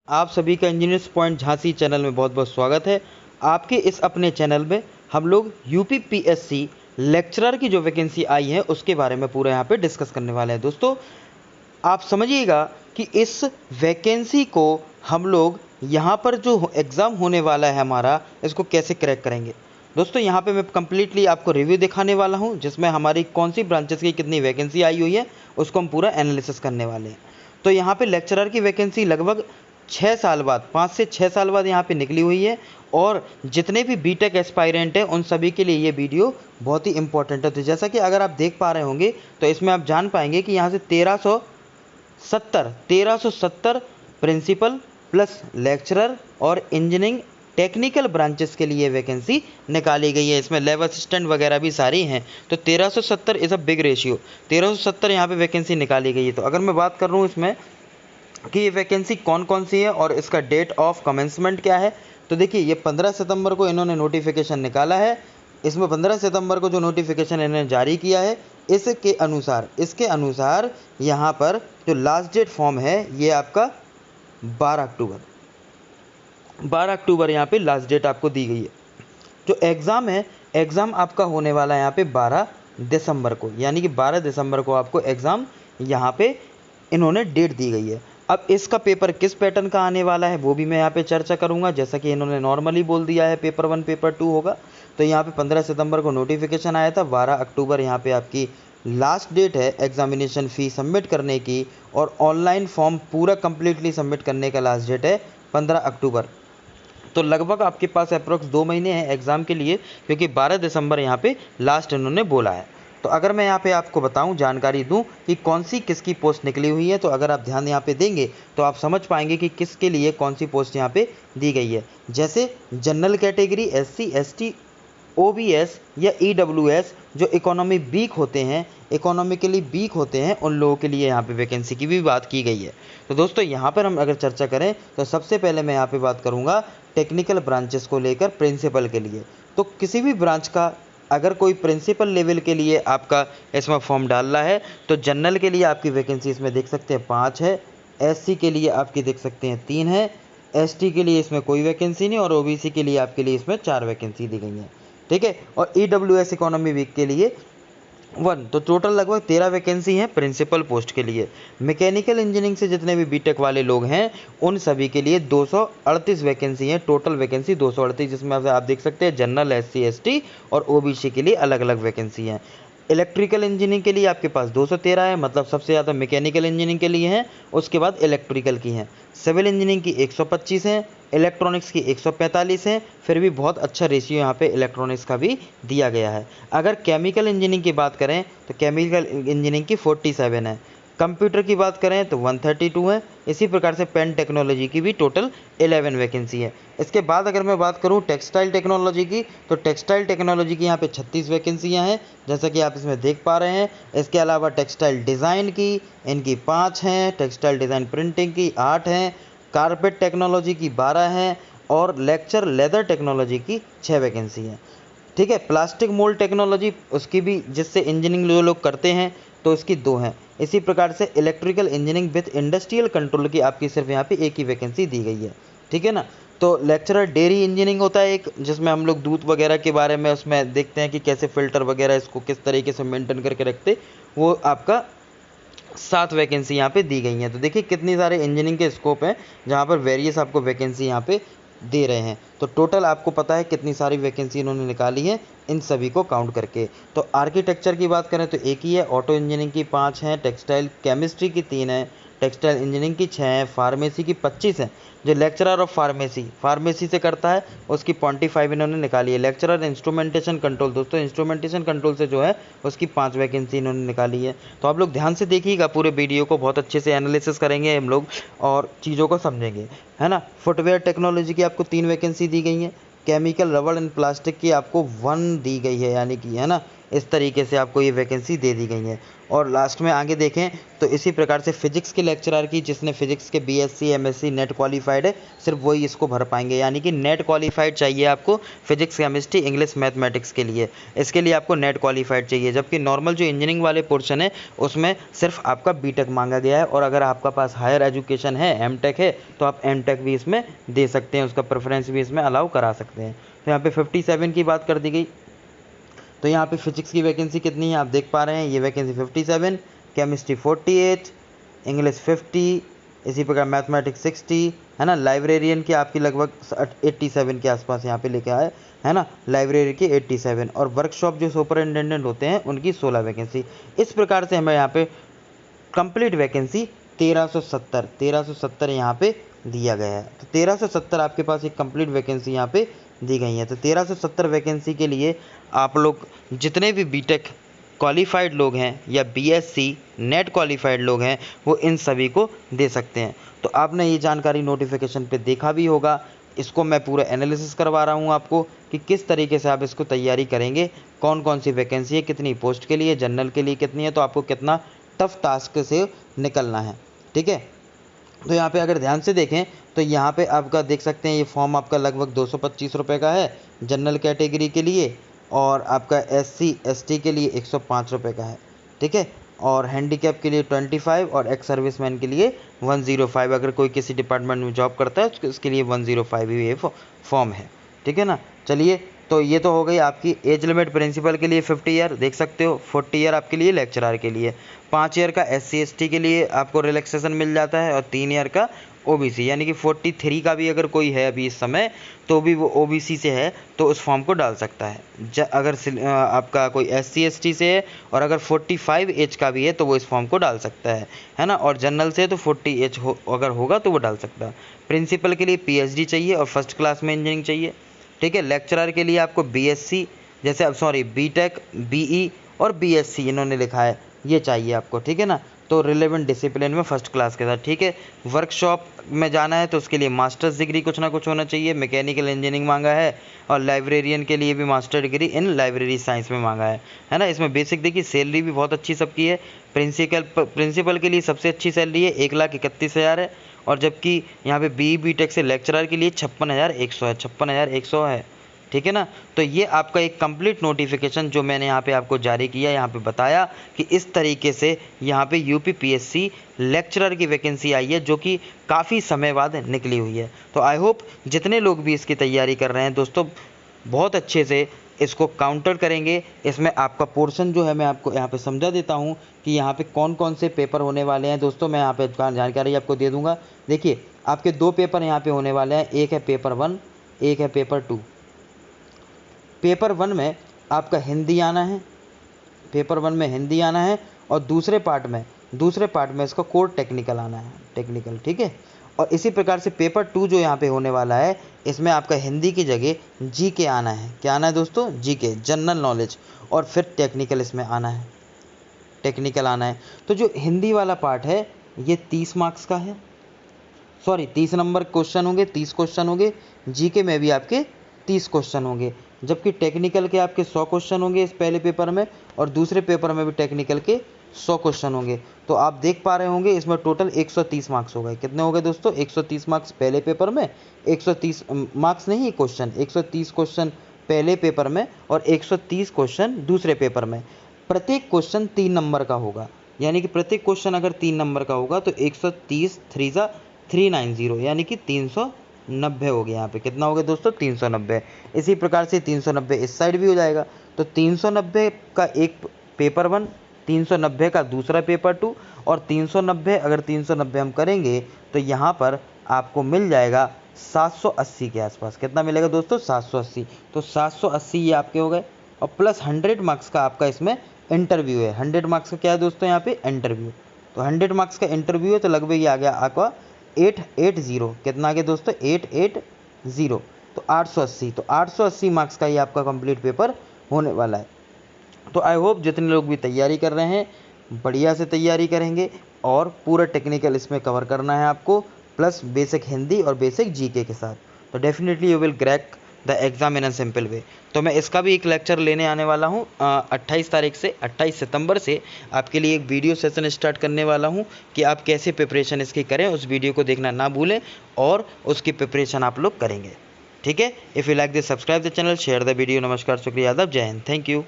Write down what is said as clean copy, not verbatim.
आप सभी का इंजीनियर्स पॉइंट झांसी चैनल में बहुत बहुत स्वागत है। आपके इस अपने चैनल में हम लोग यूपीपीएससी लेक्चरर की जो वैकेंसी आई है उसके बारे में पूरा यहाँ पे डिस्कस करने वाले हैं। दोस्तों आप समझिएगा कि इस वैकेंसी को हम लोग यहाँ पर जो एग्ज़ाम होने वाला है हमारा, इसको कैसे क्रैक करेंगे। दोस्तों यहाँ पे मैं कंप्लीटली आपको रिव्यू दिखाने वाला हूँ जिसमें हमारी कौन सी ब्रांचेस की कितनी वैकेंसी आई हुई है उसको हम पूरा एनालिसिस करने वाले हैं। तो यहाँ पे लेक्चरर की वैकेंसी लगभग 6 साल बाद, 5 से 6 साल बाद यहाँ पे निकली हुई है और जितने भी बीटेक एस्पायरेंट हैं उन सभी के लिए ये वीडियो बहुत ही इंपॉर्टेंट है। तो जैसा कि अगर आप देख पा रहे होंगे तो इसमें आप जान पाएंगे कि यहाँ से 1370 प्रिंसिपल प्लस लेक्चरर और इंजीनियरिंग टेक्निकल ब्रांचेस के लिए वैकेंसी निकाली गई है। इसमें लैब असिस्टेंट वगैरह भी सारी हैं। तो 1370 इज़ अ बिग रेशियो, 1370 यहाँ पे वैकेंसी निकाली गई है। तो अगर मैं बात कर रहा हूँ इसमें कि ये वैकेंसी कौन कौन सी है और इसका डेट ऑफ कमेंसमेंट क्या है, तो देखिए ये 15 सितंबर को इन्होंने नोटिफिकेशन निकाला है। इसमें 15 सितंबर को जो नोटिफिकेशन इन्होंने जारी किया है इसके अनुसार यहाँ पर जो लास्ट डेट फॉर्म है ये आपका 12 अक्टूबर यहाँ पे लास्ट डेट आपको दी गई है। जो एग्ज़ाम है, एग्ज़ाम आपका होने वाला है यहाँ पे 12 दिसंबर को, यानी कि 12 दिसंबर को आपको एग्ज़ाम यहाँ पे इन्होंने डेट दी गई है। अब इसका पेपर किस पैटर्न का आने वाला है वो भी मैं यहाँ पे चर्चा करूँगा। जैसा कि इन्होंने नॉर्मली बोल दिया है पेपर 1 पेपर 2 होगा। तो यहाँ पे 15 सितंबर को नोटिफिकेशन आया था, 12 अक्टूबर यहाँ पे आपकी लास्ट डेट है एग्जामिनेशन फ़ी सबमिट करने की और ऑनलाइन फॉर्म पूरा कम्प्लीटली सबमिट करने का लास्ट डेट है 15 अक्टूबर। तो लगभग आपके पास अप्रोक्स 2 महीने हैं एग्ज़ाम के लिए, क्योंकि 12 दिसंबर यहाँ पे लास्ट इन्होंने बोला है। तो अगर मैं यहाँ पे आपको बताऊँ, जानकारी दूँ कि कौन सी किसकी पोस्ट निकली हुई है, तो अगर आप ध्यान यहाँ पे देंगे तो आप समझ पाएंगे कि किसके लिए कौन सी पोस्ट यहाँ पे दी गई है। जैसे general category, SC ST OBS या EWS जो इकोनॉमिकली वीक होते हैं उन लोगों के लिए यहाँ पे वैकेंसी की भी बात की गई है। तो दोस्तों यहाँ पर हम अगर चर्चा करें तो सबसे पहले मैं यहाँ पे बात करूँगा टेक्निकल ब्रांचेस को लेकर प्रिंसिपल के लिए। तो किसी भी ब्रांच का अगर कोई प्रिंसिपल लेवल के लिए आपका इसमें फॉर्म डाल रहा है तो जनरल के लिए आपकी वैकेंसी इसमें देख सकते हैं 5 है, SC के लिए आपकी देख सकते हैं 3 है, ST के लिए इसमें कोई वैकेंसी नहीं और OBC के लिए आपके लिए इसमें 4 वैकेंसी दी गई हैं, ठीक है। और EWS इकोनॉमी वीक के लिए 1। तो टोटल लगभग 13 वैकेंसी हैं प्रिंसिपल पोस्ट के लिए। मैकेनिकल इंजीनियरिंग से जितने भी बीटेक वाले लोग हैं उन सभी के लिए 238 वैकेंसी हैं, टोटल वैकेंसी 238, जिसमें आप देख सकते हैं जनरल, SC ST और OBC के लिए अलग अलग वैकेंसी हैं। इलेक्ट्रिकल इंजीनियरिंग के लिए आपके पास 213 है, मतलब सबसे ज़्यादा मैकेनिकल इंजीनियरिंग के लिए हैं, उसके बाद इलेक्ट्रिकल की हैं। सिविल इंजीनियरिंग की 125 हैं, इलेक्ट्रॉनिक्स की 145 हैं, फिर भी बहुत अच्छा रेशियो यहाँ पे इलेक्ट्रॉनिक्स का भी दिया गया है। अगर केमिकल इंजीनियरिंग की बात करें तो केमिकल इंजीनियरिंग की 47 है, कंप्यूटर की बात करें तो 132 है, इसी प्रकार से पेन टेक्नोलॉजी की भी टोटल 11 वैकेंसी है। इसके बाद अगर मैं बात करूं टेक्सटाइल टेक्नोलॉजी की, तो टेक्सटाइल टेक्नोलॉजी की यहाँ पे 36 वैकेंसियाँ हैं, जैसा कि आप इसमें देख पा रहे हैं। इसके अलावा टेक्सटाइल डिज़ाइन की इनकी 5 हैं, टेक्सटाइल डिज़ाइन प्रिंटिंग की 8 हैं, कारपेट टेक्नोलॉजी की 12 हैं और लेक्चर लेदर टेक्नोलॉजी की 6 वैकेंसी हैं, ठीक है। प्लास्टिक मोल्ड टेक्नोलॉजी उसकी भी, जिससे इंजीनियरिंग जो लोग करते हैं तो इसकी 2 हैं। इसी प्रकार से electrical engineering with industrial control की आपकी सिर्फ यहाँ पे एक ही वैकेंसी दी गई है, ठीक है ना। तो लेक्चरर डेयरी इंजीनियरिंग होता है एक, जिसमें हम लोग दूध वगैरह के बारे में उसमें देखते हैं कि कैसे फ़िल्टर वगैरह इसको किस तरीके से मेंटेन करके रखते, वो आपका 7 वैकेंसी यहाँ पे दी गई हैं। तो देखिए कितनी सारे इंजीनियरिंग के स्कोप हैं जहाँ पर वेरियस आपको वैकेंसी यहाँ पे दे रहे हैं। तो टोटल आपको पता है कितनी सारी वैकेंसी इन्होंने निकाली है इन सभी को काउंट करके। तो आर्किटेक्चर की बात करें तो एक ही है, ऑटो इंजीनियरिंग की 5 हैं, टेक्सटाइल केमिस्ट्री की 3 है, टेक्सटाइल इंजीनियरिंग की 6 हैं, फार्मेसी की 25 हैं। जो लेक्चरर ऑफ फार्मेसी से करता है उसकी 25 इन्होंने निकाली है। लेक्चरर इंस्ट्रूमेंटेशन कंट्रोल, दोस्तों इंस्ट्रूमेंटेशन कंट्रोल से जो है उसकी 5 वैकेंसी इन्होंने निकाली है। तो आप लोग ध्यान से देखिएगा, पूरे वीडियो को बहुत अच्छे से एनालिसिस करेंगे हम लोग और चीज़ों को समझेंगे, है ना। फुटवेयर टेक्नोलॉजी की आपको 3 वैकेंसी दी गई हैं, केमिकल रबड़ एंड प्लास्टिक की आपको 1 दी गई है, यानी कि, है ना, इस तरीके से आपको ये वैकेंसी दे दी गई है। और लास्ट में आगे देखें तो इसी प्रकार से फिजिक्स के लेक्चरर की, जिसने फिजिक्स के बीएससी एमएससी नेट क्वालिफाइड है, सिर्फ वही इसको भर पाएंगे। यानी कि नेट क्वालिफाइड चाहिए आपको फिजिक्स केमिस्ट्री इंग्लिश मैथमेटिक्स के लिए, इसके लिए आपको नेट क्वालिफाइड चाहिए। जबकि नॉर्मल जो इंजीनियरिंग वाले पोर्शन है उसमें सिर्फ आपका बीटेक मांगा गया है। और अगर आपका पास हायर एजुकेशन है, एमटेक है, तो आप एमटेक भी इसमें दे सकते हैं, उसका प्रेफरेंस भी इसमें अलाउ करा सकते हैं। तो यहाँ पे 57 की बात कर दी गई। तो यहाँ पे फिजिक्स की वैकेंसी कितनी है आप देख पा रहे हैं, ये वैकेंसी 57, केमिस्ट्री 48, इंग्लिश 50, इसी प्रकार मैथमेटिक्स 60 है ना। लाइब्रेरियन की आपकी लगभग 87 के आसपास यहाँ पे लेके आए है ना, लाइब्रेरी की 87। और वर्कशॉप जो सुपरिटेंडेंट होते हैं उनकी 16 वैकेंसी। इस प्रकार से हमें यहाँ पे कंप्लीट वैकेंसी 1370 यहाँ पे दिया गया है। तो 1370 आपके पास एक कंप्लीट वैकेंसी यहाँ पे दी गई है। तो 1370 वैकेंसी के लिए आप लोग जितने भी बीटेक क्वालिफाइड लोग हैं या बीएससी नेट क्वालिफाइड लोग हैं वो इन सभी को दे सकते हैं। तो आपने ये जानकारी नोटिफिकेशन पे देखा भी होगा, इसको मैं पूरा एनालिसिस करवा रहा हूँ आपको कि किस तरीके से आप इसको तैयारी करेंगे, कौन कौन सी वैकेंसी है, कितनी पोस्ट के लिए, जनरल के लिए कितनी है, तो आपको कितना टफ टास्क से निकलना है। ठीक है, तो यहाँ पे अगर ध्यान से देखें तो यहाँ पे आपका देख सकते हैं ये फॉर्म आपका लगभग 225 रुपये का है जनरल कैटेगरी के लिए, और आपका SC ST के लिए 105 रुपये का है। ठीक है, और हैंडीकैप के लिए 25 और एक्स सर्विसमैन के लिए 105। अगर कोई किसी डिपार्टमेंट में जॉब करता है तो उसके लिए 105 ही ये फॉर्म है। ठीक है ना। चलिए, तो ये तो हो गई आपकी एज लिमिट। प्रिंसिपल के लिए 50 ईयर देख सकते हो, 40 ईयर आपके लिए लेक्चरर के लिए, 5 ईयर का SC ST के लिए आपको रिलैक्सेशन मिल जाता है, और 3 ईयर का OBC, यानी कि 43 का भी अगर कोई है अभी इस समय तो भी वो OBC से है तो उस फॉर्म को डाल सकता है। अगर आपका कोई SC ST से है और अगर 45 एज का भी है तो वो इस फॉर्म को डाल सकता है ना। और जनरल से तो 40 एज अगर होगा तो वो डाल सकता है। प्रिंसिपल के लिए PhD चाहिए और फर्स्ट क्लास में इंजीनियरिंग चाहिए। ठीक है, लेक्चरर के लिए आपको BSc जैसे अब बीटेक BE और BSc इन्होंने लिखा है ये चाहिए आपको। ठीक है ना, तो रिलेवेंट डिसिप्लिन में फर्स्ट क्लास के साथ। ठीक है, वर्कशॉप में जाना है तो उसके लिए मास्टर्स डिग्री कुछ ना कुछ होना चाहिए, मैकेनिकल इंजीनियरिंग मांगा है, और लाइब्रेरियन के लिए भी master degree in library science में मांगा है ना। इसमें बेसिक देखिए सैलरी भी बहुत अच्छी सबकी है। प्रिंसिपल के लिए सबसे अच्छी सैलरी है 1,31,000 है, और जबकि यहाँ पे BE BTech से लेक्चरर के लिए 56,100 है, 56,100 है। ठीक है ना, तो ये आपका एक कंप्लीट नोटिफिकेशन जो मैंने यहाँ पे आपको जारी किया, यहाँ पे बताया कि इस तरीके से यहाँ पे UPPSC लेक्चरर की वैकेंसी आई है जो कि काफ़ी समय बाद निकली हुई है। तो आई होप जितने लोग भी इसकी तैयारी कर रहे हैं दोस्तों बहुत अच्छे से इसको काउंटर करेंगे। इसमें आपका पोर्शन जो है मैं आपको यहाँ पे समझा देता हूँ कि यहाँ पे कौन कौन से पेपर होने वाले हैं दोस्तों, मैं यहाँ पे जानकारी आपको दे दूँगा। देखिए, आपके 2 पेपर यहाँ पे होने वाले हैं, एक है पेपर 1, एक है पेपर 2। पेपर 1 में आपका हिंदी आना है, पेपर 1 में हिंदी आना है, और दूसरे पार्ट में इसका कोर टेक्निकल आना है, टेक्निकल। ठीक है, और इसी प्रकार से पेपर 2 जो यहाँ पे होने वाला है इसमें आपका हिंदी की जगह GK आना है। क्या आना है दोस्तों? GK, जनरल नॉलेज, और फिर टेक्निकल इसमें आना है, टेक्निकल आना है। तो जो हिंदी वाला पार्ट है ये 30 मार्क्स का है, 30 नंबर क्वेश्चन होंगे, 30 क्वेश्चन होंगे। GK में भी आपके 30 क्वेश्चन होंगे, जबकि टेक्निकल के आपके 100 क्वेश्चन होंगे इस पहले पेपर में, और दूसरे पेपर में भी टेक्निकल के 100 क्वेश्चन होंगे। तो आप देख पा रहे होंगे इसमें टोटल 130 मार्क्स हो गए। कितने हो गए दोस्तों? 130 मार्क्स पहले पेपर में, 130 मार्क्स नहीं क्वेश्चन, 130 क्वेश्चन पहले पेपर में और 130 क्वेश्चन दूसरे पेपर में। प्रत्येक क्वेश्चन 3 नंबर का होगा, यानी कि प्रत्येक क्वेश्चन अगर 3 नंबर का होगा तो 130 390, यानी कि 390 हो गया। यहाँ पे कितना हो गया दोस्तों? 390। इसी प्रकार से 390 इस साइड भी हो जाएगा। तो 390 का एक पेपर 1, 390 का दूसरा पेपर 2, और 390 अगर 390 हम करेंगे तो यहाँ पर आपको मिल जाएगा 780 के आसपास। कितना मिलेगा दोस्तों? 780। तो 780 ये आपके हो गए, और प्लस 100 मार्क्स का आपका इसमें इंटरव्यू है। 100 मार्क्स का क्या है दोस्तों? यहाँ पे इंटरव्यू। तो 100 मार्क्स का इंटरव्यू है, तो लगभग ये आ गया आपका 880। कितना आ गया दोस्तों? 880। तो 880, तो 880 मार्क्स का ये आपका कंप्लीट पेपर होने वाला है। तो आई होप जितने लोग भी तैयारी कर रहे हैं बढ़िया से तैयारी करेंगे, और पूरा टेक्निकल इसमें कवर करना है आपको, प्लस बेसिक हिंदी और बेसिक GK के साथ। तो definitely you will crack the exam in a simple way. तो मैं इसका भी एक लेक्चर लेने आने वाला हूँ 28 सितंबर से आपके लिए एक वीडियो सेशन स्टार्ट करने वाला हूँ कि आप कैसे प्रिपरेशन इसकी करें। उस वीडियो को देखना ना भूलें और उसकी प्रिपरेशन आप लोग करेंगे। ठीक है। If you like this, subscribe the channel, share the video. नमस्कार, शुक्रिया, आदाब, जय हिंद, थैंक यू।